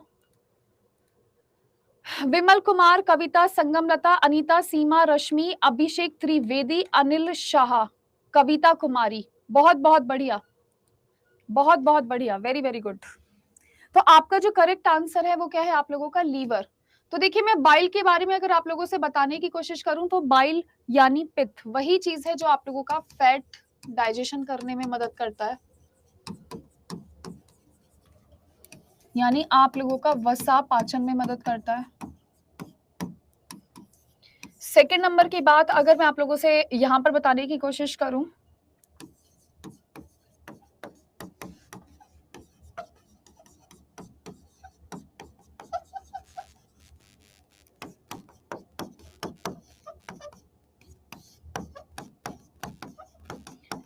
विमल कुमार, कविता संगमलता, अनीता, सीमा, रश्मि, अभिषेक त्रिवेदी, अनिल शाह, कविता कुमारी, बहुत बहुत बढ़िया, बहुत बहुत बढ़िया, वेरी वेरी गुड। तो आपका जो करेक्ट आंसर है वो क्या है आप लोगों का? लीवर। तो देखिए मैं बाइल के बारे में अगर आप लोगों से बताने की कोशिश करूं तो बाइल यानी पित्त वही चीज है जो आप लोगों का फैट डाइजेशन करने में मदद करता है, यानी आप लोगों का वसा पाचन में मदद करता है। सेकंड नंबर की बात अगर मैं आप लोगों से यहां पर बताने की कोशिश करूं,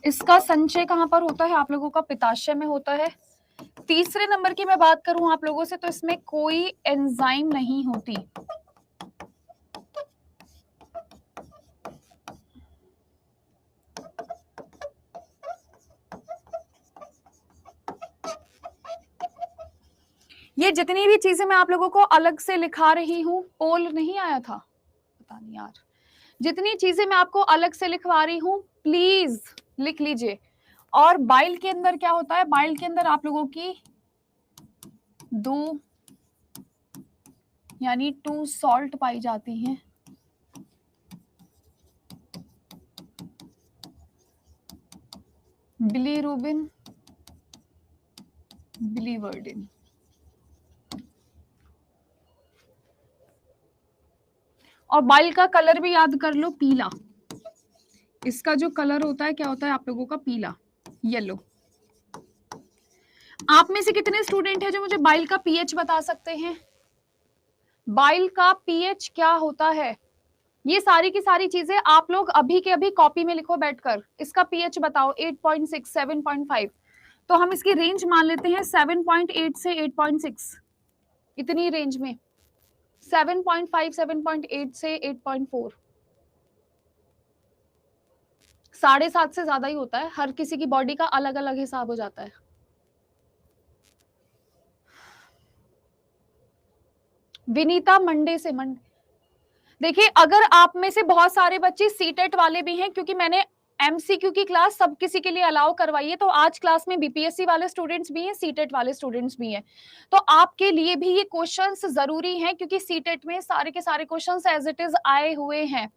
इसका संचय कहां पर होता है? आप लोगों का पित्ताशय में होता है। तीसरे नंबर की मैं बात करूं आप लोगों से तो इसमें कोई एंजाइम नहीं होती। ये जितनी भी चीजें मैं आप लोगों को अलग से लिखा रही हूं, पोल नहीं आया था, पता नहीं यार। जितनी चीजें मैं आपको अलग से लिखवा रही हूं प्लीज लिख लीजिए। और बाइल के अंदर क्या होता है? बाइल के अंदर आप लोगों की दो यानी 2 सॉल्ट पाई जाती हैं। Bilirubin, biliverdin. और बाइल का कलर भी याद कर लो, पीला। इसका जो कलर होता है क्या होता है आप लोगों का? पीला, येलो। आप में से कितने स्टूडेंट हैं जो मुझे बाइल का पीएच बता सकते हैं? बाइल का पीएच क्या होता है? ये सारी की सारी चीजें आप लोग अभी के अभी कॉपी में लिखो बैठकर। इसका पीएच बताओ, 8.6, 7.5। तो हम इसकी रेंज मान लेते हैं 7.8 से 8.6, इतनी रेंज में। 7.5, 7.8 से 8.4, 7.5 से ज्यादा ही होता है। हर किसी की बॉडी का अलग अलग हिसाब हो जाता है। विनीता मंडे से देखिए अगर आप में से बहुत सारे बच्चे सीटेट वाले भी हैं, क्योंकि मैंने एमसीक्यू की क्लास सब किसी के लिए अलाउ करवाई है, तो आज क्लास में बीपीएससी वाले स्टूडेंट्स भी हैं, सीटेट वाले स्टूडेंट्स भी हैं। तो आपके लिए भी ये क्वेश्चंस जरूरी हैं क्योंकि सीटेट में सारे के सारे क्वेश्चंस एज इट इज आए हुए हैं।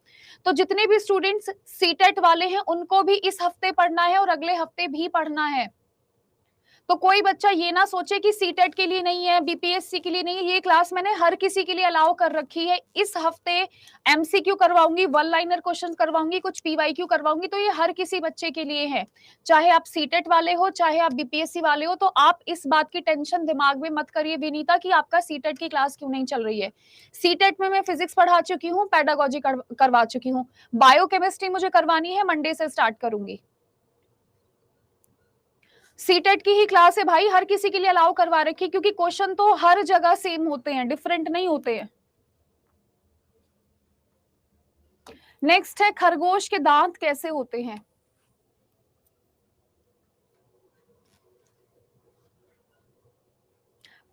तो जितने भी स्टूडेंट्स सीटेट वाले हैं उनको भी इस हफ्ते पढ़ना है और अगले हफ्ते भी पढ़ना है। तो कोई बच्चा ये ना सोचे कि सीटेट के लिए नहीं है, बीपीएससी के लिए नहीं है। ये क्लास मैंने हर किसी के लिए अलाउ कर रखी है। इस हफ्ते एमसीक्यू करवाऊंगी, वन लाइनर क्वेश्चन करवाऊंगी, कुछ पीवाईक्यू करवाऊंगी, तो ये हर किसी बच्चे के लिए है, चाहे आप सीटेट वाले हो चाहे आप बीपीएससी वाले हो। तो आप इस बात की टेंशन दिमाग में मत करिए विनीता कि आपका सीटेट की क्लास क्यों नहीं चल रही है। सीटेट में मैं फिजिक्स पढ़ा चुकी हूँ, पेडागोजी करवा चुकी हूँ, बायोकेमिस्ट्री मुझे करवानी है, मंडे से स्टार्ट करूंगी। सीटेट की ही क्लास है भाई, हर किसी के लिए अलाउ करवा रखी, क्योंकि क्वेश्चन तो हर जगह सेम होते हैं, डिफरेंट नहीं होते हैं। नेक्स्ट है खरगोश के दांत कैसे होते हैं?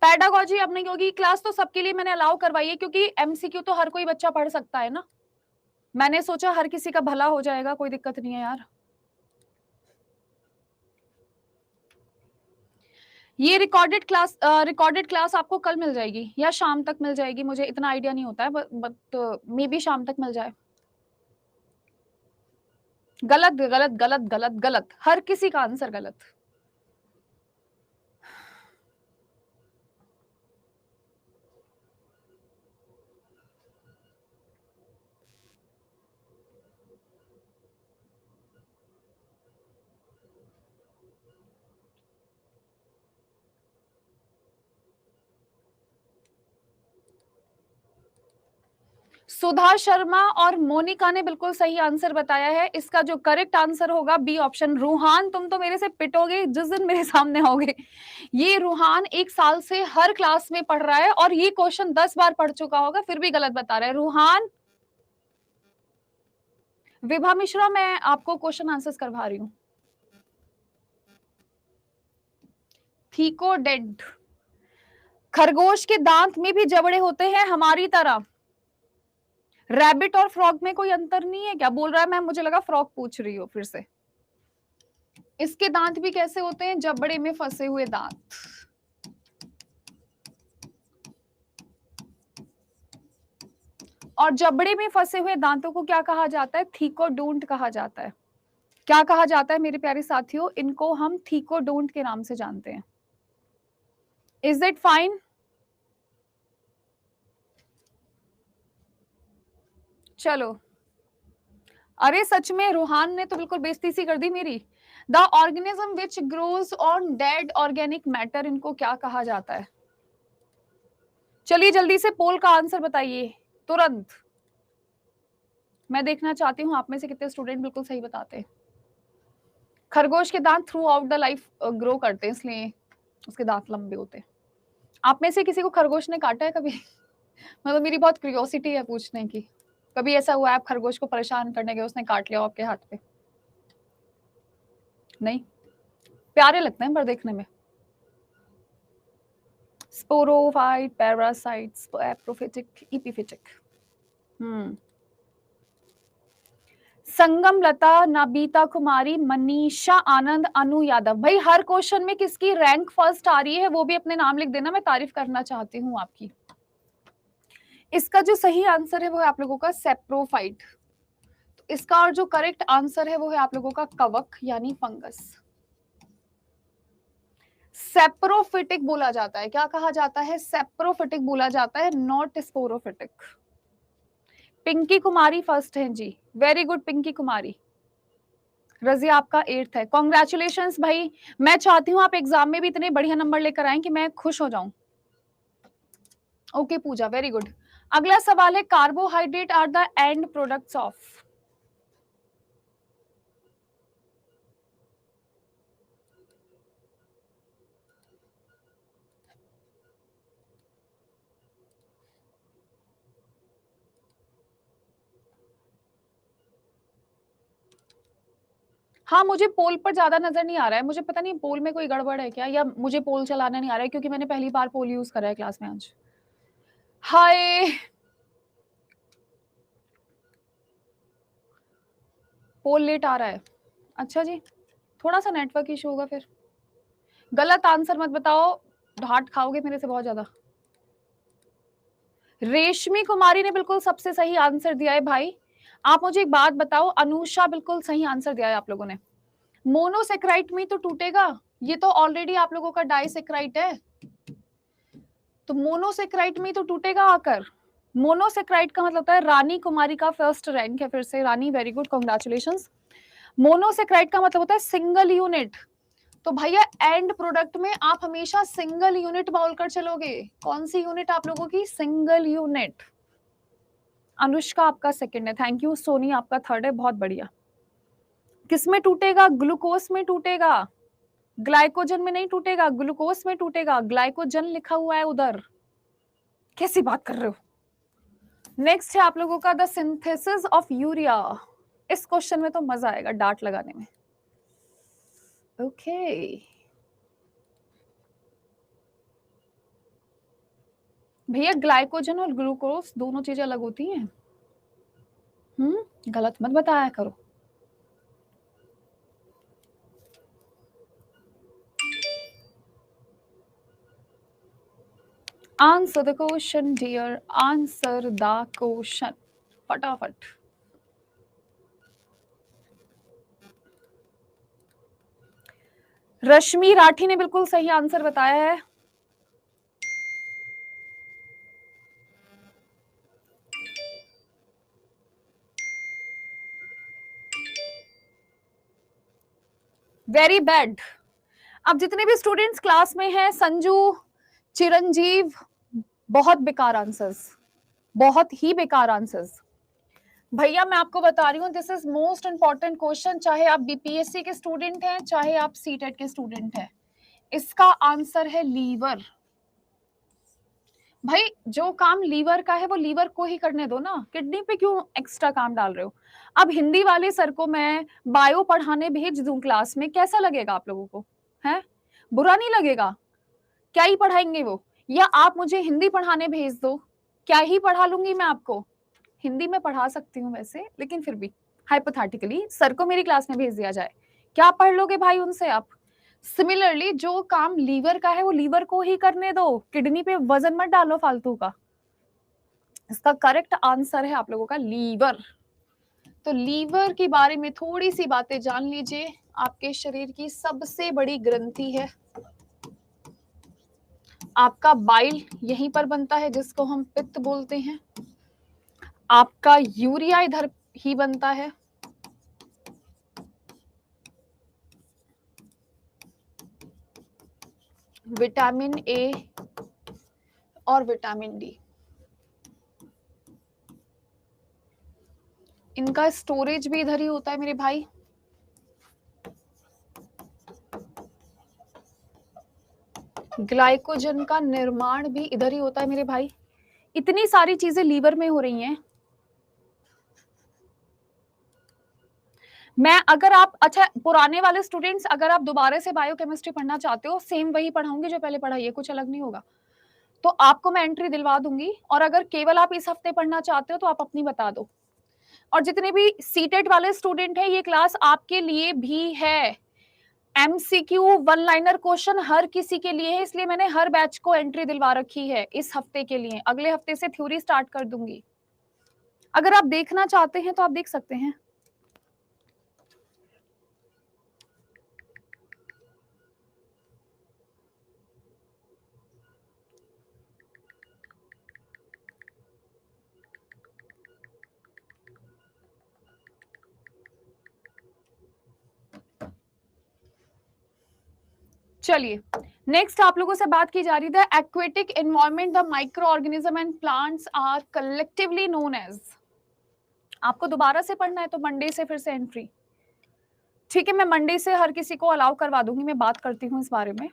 पेडागोजी अब नहीं होगी क्लास, तो सबके लिए मैंने अलाउ करवाई है क्योंकि एमसीक्यू तो हर कोई बच्चा पढ़ सकता है ना। मैंने सोचा हर किसी का भला हो जाएगा, कोई दिक्कत नहीं है यार। ये रिकॉर्डेड क्लास आपको कल मिल जाएगी या शाम तक मिल जाएगी, मुझे इतना आइडिया नहीं होता है, बट मे बी शाम तक मिल जाए। गलत गलत गलत गलत गलत, हर किसी का आंसर गलत। सुधा शर्मा और मोनिका ने बिल्कुल सही आंसर बताया है। इसका जो करेक्ट आंसर होगा बी ऑप्शन। रूहान, तुम तो मेरे से पिटोगे जिस दिन मेरे सामने होगे। ये रूहान 1 साल से हर क्लास में पढ़ रहा है और ये क्वेश्चन 10 बार पढ़ चुका होगा, फिर भी गलत बता रहा है रूहान। विभा मिश्रा, मैं आपको क्वेश्चन आंसर्स करवा रही हूँ। थीकोडेंट, खरगोश के दांत में भी जबड़े होते हैं हमारी तरह। रैबिट और फ्रॉग में कोई अंतर नहीं है क्या? बोल रहा है मैम, मुझे लगा फ्रॉग पूछ रही हो फिर से। इसके दांत भी कैसे होते हैं? जबड़े में फंसे हुए दांत। और जबड़े में फंसे हुए दांतों को क्या कहा जाता है? थीकोडोंट कहा जाता है। क्या कहा जाता है मेरे प्यारे साथियों? इनको हम थीकोडोंट के नाम से जानते हैं। Is it fine? चलो, अरे सच में रूहान ने तो बिल्कुल बेइज्जती सी कर दी मेरी। The organism which grows on dead organic matter, इनको क्या कहा जाता है? चलिए जल्दी से पोल का आंसर बताइए तुरंत। मैं देखना चाहती हूँ आप में से कितने स्टूडेंट बिल्कुल सही बताते हैं। खरगोश के दांत through out the life grow करते हैं, इसलिए उसके दांत लंबे होते हैं। आप में से किसी को खरगोश ने काटा है कभी? मतलब मेरी बहुत क्यूरियोसिटी है पूछने की। कभी ऐसा हुआ है आप खरगोश को परेशान करने गए, उसने काट लिया हो आपके हाथ पे? नहीं, प्यारे लगते हैं पर देखने में। Sporophyte, parasites, saprophytic, epiphytic. Sangam Lata, Nabita Kumari, Manisha Anand, Anu Yadav. भाई हर क्वेश्चन में किसकी रैंक फर्स्ट आ रही है वो भी अपने नाम लिख देना, मैं तारीफ करना चाहती हूँ आपकी। इसका जो सही आंसर है वो है आप लोगों का सेप्रोफाइट। तो इसका और जो करेक्ट आंसर है वो है आप लोगों का कवक यानी फंगस। सेप्रोफिटिक बोला जाता है। क्या कहा जाता है? सेप्रोफिटिक बोला जाता है, not sporophytic. Pinki Kumari first है जी, वेरी गुड पिंकी कुमारी। रजिया आपका 8th है, कॉन्ग्रेचुलेशन भाई। मैं चाहती हूँ आप एग्जाम में भी इतने बढ़िया नंबर लेकर आए कि मैं खुश हो जाऊं। Okay Puja, very good. अगला सवाल है, carbohydrate are the end products of. हाँ, मुझे पोल पर ज्यादा नजर नहीं आ रहा है, मुझे पता नहीं पोल में कोई गड़बड़ है क्या, या मुझे पोल चलाना नहीं आ रहा है क्योंकि मैंने पहली बार पोल यूज करा है क्लास में आज। हाय, पोल लेट आ रहा है। अच्छा जी, थोड़ा सा नेटवर्क इशू होगा फिर। गलत आंसर मत बताओ, डांट खाओगे मेरे से बहुत ज्यादा। रेशमी कुमारी ने बिल्कुल सबसे सही आंसर दिया है भाई। आप मुझे एक बात बताओ, अनुषा बिल्कुल सही आंसर दिया है आप लोगों ने। मोनोसेक्राइट में तो टूटेगा, ये तो ऑलरेडी आप लोगों का डाइसेक्राइट है, तो मोनोसेक्राइट में तो टूटेगा आकर। मोनोसेक्राइट का मतलब होता है, रानी कुमारी का फर्स्ट रैंक है फिर से, रानी वेरी गुड, कॉन्ग्रेचुलेशंस। मोनोसेक्राइट का मतलब होता है सिंगल यूनिट। तो भैया एंड प्रोडक्ट में आप हमेशा सिंगल यूनिट बोलकर चलोगे। कौन सी यूनिट आप लोगों की? Single unit. अनुष्का आपका सेकंड है, थैंक यू। सोनी आपका थर्ड है, बहुत बढ़िया। किस में टूटेगा? ग्लूकोज में टूटेगा, ग्लाइकोजन में नहीं टूटेगा, ग्लूकोज में टूटेगा। ग्लाइकोजन लिखा हुआ है उधर, कैसी बात कर रहे हो। नेक्स्ट है आप लोगों का द सिंथेसिस ऑफ यूरिया। इस क्वेश्चन में तो मजा आएगा डांट लगाने में। ओके भैया, ग्लाइकोजन और ग्लूकोज दोनों चीजें अलग होती हैं। गलत मत बताया करो। Answer the question dear, answer the question फटाफट। रश्मि राठी ने बिल्कुल सही आंसर बताया है। Very bad. अब जितने भी स्टूडेंट्स क्लास में हैं, संजू, चिरंजीव, बहुत बेकार आंसर्स, बहुत ही बेकार आंसर्स। भैया मैं आपको बता रही हूँ, this is most important question, चाहे आप बीपीएससी के स्टूडेंट हैं, चाहे आप सीटेट के स्टूडेंट हैं। इसका आंसर है लीवर। भाई जो काम लीवर का है वो लीवर को ही करने दो ना, किडनी पे क्यों एक्स्ट्रा काम डाल रहे हो। अब हिंदी वाले सर को मैं बायो पढ़ाने भेज दूं क्लास में, कैसा लगेगा आप लोगों को? है बुरा नहीं लगेगा? क्या ही पढ़ाएंगे वो? या आप मुझे हिंदी पढ़ाने भेज दो, क्या ही पढ़ा लूंगी मैं आपको। हिंदी में पढ़ा सकती हूँ वैसे, लेकिन फिर भी हाइपोथेटिकली सर को मेरी क्लास में भेज दिया जाए, क्या पढ़ लोगे भाई उनसे आप? सिमिलरली जो काम लीवर का है वो लीवर को ही करने दो, किडनी पे वजन मत डालो फालतू का। इसका करेक्ट आंसर है आप लोगों का लीवर। तो लीवर के बारे में थोड़ी सी बातें जान लीजिए। आपके शरीर की सबसे बड़ी ग्रंथि है, आपका बाइल यहीं पर बनता है जिसको हम पित्त बोलते हैं। आपका यूरिया इधर ही बनता है। विटामिन ए और विटामिन डी, इनका स्टोरेज भी इधर ही होता है मेरे भाई। ग्लाइकोजन का निर्माण भी इधर ही होता है मेरे भाई। इतनी सारी चीजें लीवर में हो रही हैं। मैं अगर आप अच्छा पुराने वाले स्टूडेंट्स, अगर आप दोबारा से बायोकेमिस्ट्री पढ़ना चाहते हो, सेम वही पढ़ाऊंगी जो पहले पढ़ाई है, कुछ अलग नहीं होगा। तो आपको मैं एंट्री दिलवा दूंगी, और अगर केवल आप इस हफ्ते पढ़ना चाहते हो तो आप अपनी बता दो। और जितने भी सीटेट वाले स्टूडेंट हैं, ये क्लास आपके लिए भी है। एमसीक्यू वन लाइनर क्वेश्चन हर किसी के लिए है, इसलिए मैंने हर बैच को एंट्री दिलवा रखी है इस हफ्ते के लिए। अगले हफ्ते से थ्योरी स्टार्ट कर दूंगी। अगर आप देखना चाहते हैं तो आप देख सकते हैं। चलिए नेक्स्ट आप लोगों से बात की जा रही है, aquatic environment the micro organism and plants are collectively known as. आपको दोबारा से पढ़ना है तो मंडे से फिर से एंट्री, ठीक है? मैं मंडे से हर किसी को अलाउ करवा दूंगी, मैं बात करती हूँ इस बारे में।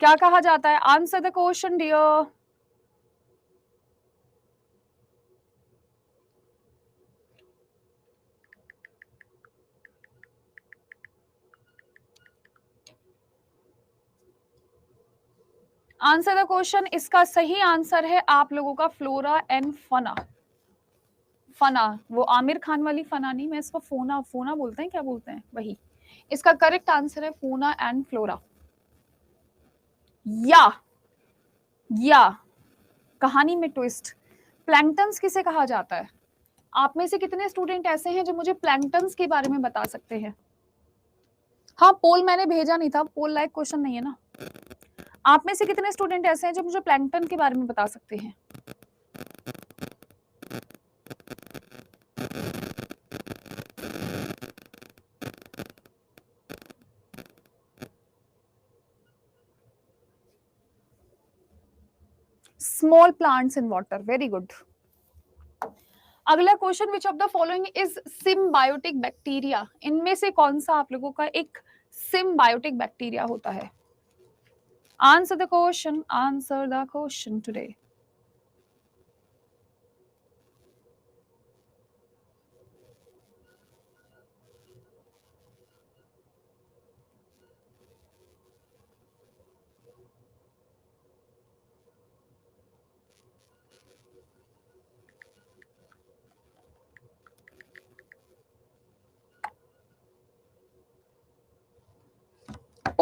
क्या कहा जाता है? Answer the question dear. Answer the question, इसका सही आंसर है आप लोगों का फ्लोरा एंड फना। फना वो आमिर खान वाली फना नहीं, मैं इसको फोना, फोना बोलते हैं, क्या बोलते हैं वही। इसका करेक्ट आंसर है फोना एंड फ्लोरा। या कहानी में ट्विस्ट, प्लैंक्टन्स किसे कहा जाता है? आप में से कितने स्टूडेंट ऐसे हैं जो मुझे प्लैंक्टन्स के बारे में बता सकते हैं? हाँ, पोल मैंने भेजा नहीं था, पोल लाइक क्वेश्चन नहीं है ना। आप में से कितने स्टूडेंट ऐसे हैं जो मुझे प्लैंक्टन के बारे में बता सकते हैं? Small plants in water, very good. अगला question, which of the following is symbiotic bacteria? इनमें से कौन सा आप लोगों का एक सिम्बायोटिक बैक्टीरिया होता है? Answer the question, answer the question today.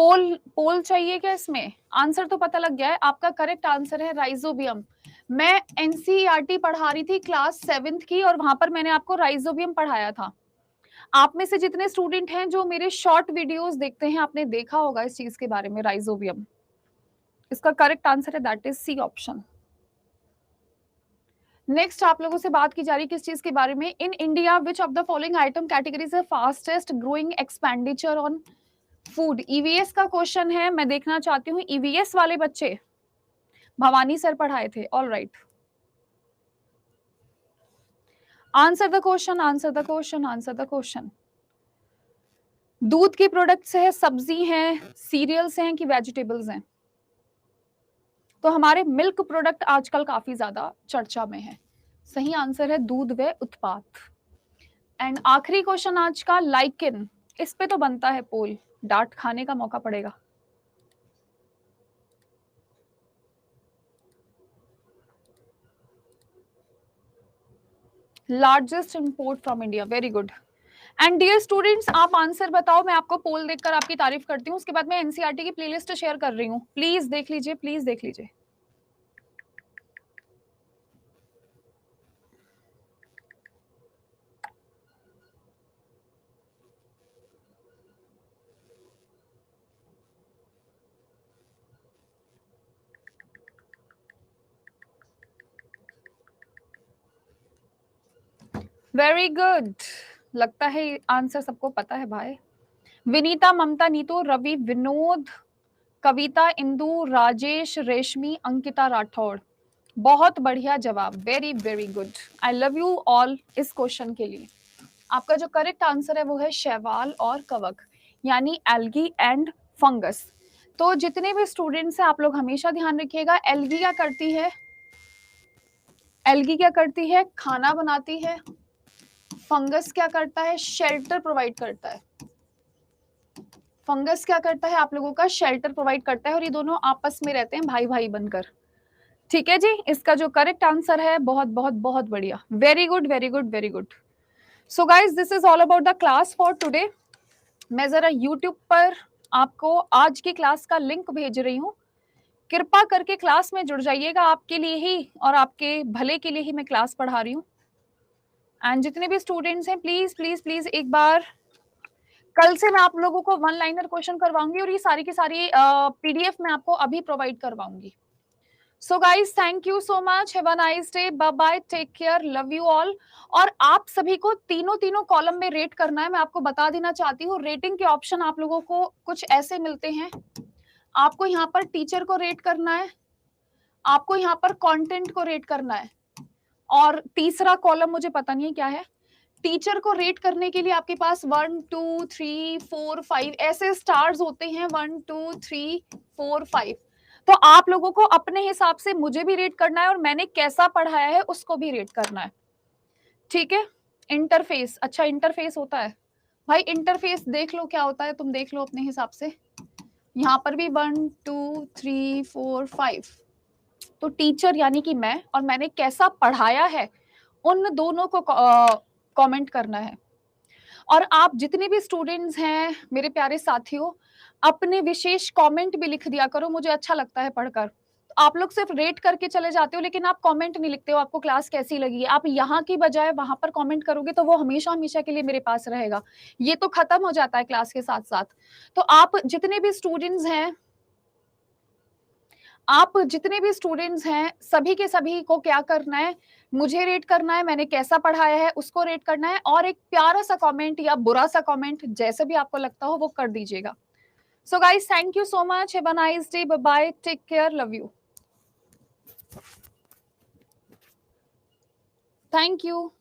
Poll चाहिए क्या इसमें? आंसर तो पता लग गया है, आपका करेक्ट आंसर है राइजोबियम। मैं एनसीईआरटी पढ़ा रही थी क्लास 7th की, और वहां पर मैंने आपको राइजोबियम पढ़ाया था। आप में से जितने स्टूडेंट हैं जो मेरे शॉर्ट वीडियोस देखते हैं, आपने देखा होगा इस चीज के बारे में, राइजोबियम। इसका करेक्ट आंसर है that is C option. Next आप लोगों से बात की जा रही है किस चीज के बारे में? In India which of the following item categories है fastest growing expenditure on food? EVS का क्वेश्चन है, मैं देखना चाहती हूँ ईवीएस वाले बच्चे। भवानी सर पढ़ाए थे, all right. Answer the question, answer the question, answer the question. दूध की प्रोडक्ट्स है, सब्जी हैं, सीरियल्स हैं कि वेजिटेबल्स हैं? तो हमारे मिल्क प्रोडक्ट आजकल काफी ज्यादा चर्चा में है। सही आंसर है दूध व उत्पाद। एंड आखिरी क्वेश्चन आज का, लाइकेन, इस पे तो बनता है पोल, डांट खाने का मौका पड़ेगा। Largest import from India, very good. And dear students, आप आंसर बताओ, मैं आपको पोल देखकर आपकी तारीफ करती हूँ, उसके बाद मैं एनसीईआरटी की प्लेलिस्ट शेयर कर रही हूँ, प्लीज देख लीजिए, प्लीज देख लीजिए। वेरी गुड, लगता है आंसर सबको पता है भाई। विनीता, ममता, नीतू, रवि, विनोद, कविता, इंदु, राजेश, रेशमी, अंकिता राठौड़, बहुत बढ़िया जवाब, very very good. I love you all इस क्वेश्चन के लिए। आपका जो करेक्ट आंसर है वो है शैवाल और कवक, यानी एल्गी एंड फंगस। तो जितने भी स्टूडेंट्स हैं, आप लोग हमेशा ध्यान रखिएगा, एल्गी क्या करती है? एल्गी क्या करती है? खाना बनाती है। फंगस क्या करता है? शेल्टर प्रोवाइड करता है। फंगस क्या करता है? आप लोगों का शेल्टर प्रोवाइड करता है, और ये दोनों आपस में रहते हैं भाई भाई बनकर। ठीक है जी, इसका जो करेक्ट आंसर है, बहुत बहुत बहुत बढ़िया, very good very good very good. So guys, this is all about the class for today. मैं जरा यूट्यूब पर आपको आज की क्लास का लिंक भेज रही हूँ, कृपा करके क्लास में जुड़ जाइएगा, आपके लिए ही और आपके भले के लिए ही मैं क्लास पढ़ा रही हूँ। एंड जितने भी स्टूडेंट्स हैं, प्लीज प्लीज प्लीज एक बार, कल से मैं आप लोगों को वन लाइनर क्वेश्चन करवाऊंगी, और ये सारी की सारी पीडीएफ मैं आपको अभी प्रोवाइड करवाऊंगी। So guys, thank you so much, have a nice day, bye bye, take care, love you all. और आप सभी को तीनों कॉलम में रेट करना है। मैं आपको बता देना चाहती हूँ, रेटिंग के ऑप्शन आप लोगों को कुछ ऐसे मिलते हैं। आपको यहाँ पर टीचर को रेट करना है, आपको यहाँ पर कंटेंट को रेट करना है, और तीसरा कॉलम मुझे पता नहीं है क्या है। टीचर को रेट करने के लिए आपके पास 1 2 3 4 5 ऐसे स्टार्स होते हैं, 1 2 3 4 5। तो आप लोगों को अपने हिसाब से मुझे भी रेट करना है, और मैंने कैसा पढ़ाया है उसको भी रेट करना है। ठीक है? इंटरफेस, अच्छा इंटरफेस होता है भाई, इंटरफेस देख लो क्या होता है, तुम देख लो अपने हिसाब से। यहाँ पर भी 1 2 3 4 5, तो टीचर यानी कि मैं, और मैंने कैसा पढ़ाया है, उन दोनों को कमेंट करना है। और आप जितने भी स्टूडेंट्स हैं मेरे प्यारे साथियों, अपने विशेष कमेंट भी लिख दिया करो, मुझे अच्छा लगता है पढ़कर। आप लोग सिर्फ रेट करके चले जाते हो, लेकिन आप कमेंट नहीं लिखते हो, आपको क्लास कैसी लगी। आप यहाँ की बजाय वहां पर कमेंट करोगे तो वो हमेशा हमेशा के लिए मेरे पास रहेगा, ये तो खत्म हो जाता है क्लास के साथ साथ। तो आप जितने भी स्टूडेंट्स हैं, सभी के सभी को क्या करना है, मुझे रेट करना है, मैंने कैसा पढ़ाया है उसको रेट करना है, और एक प्यारा सा कमेंट या बुरा सा कमेंट, जैसे भी आपको लगता हो वो कर दीजिएगा। So guys, thank you so much, have a nice day, bye bye, take care, love you, thank you.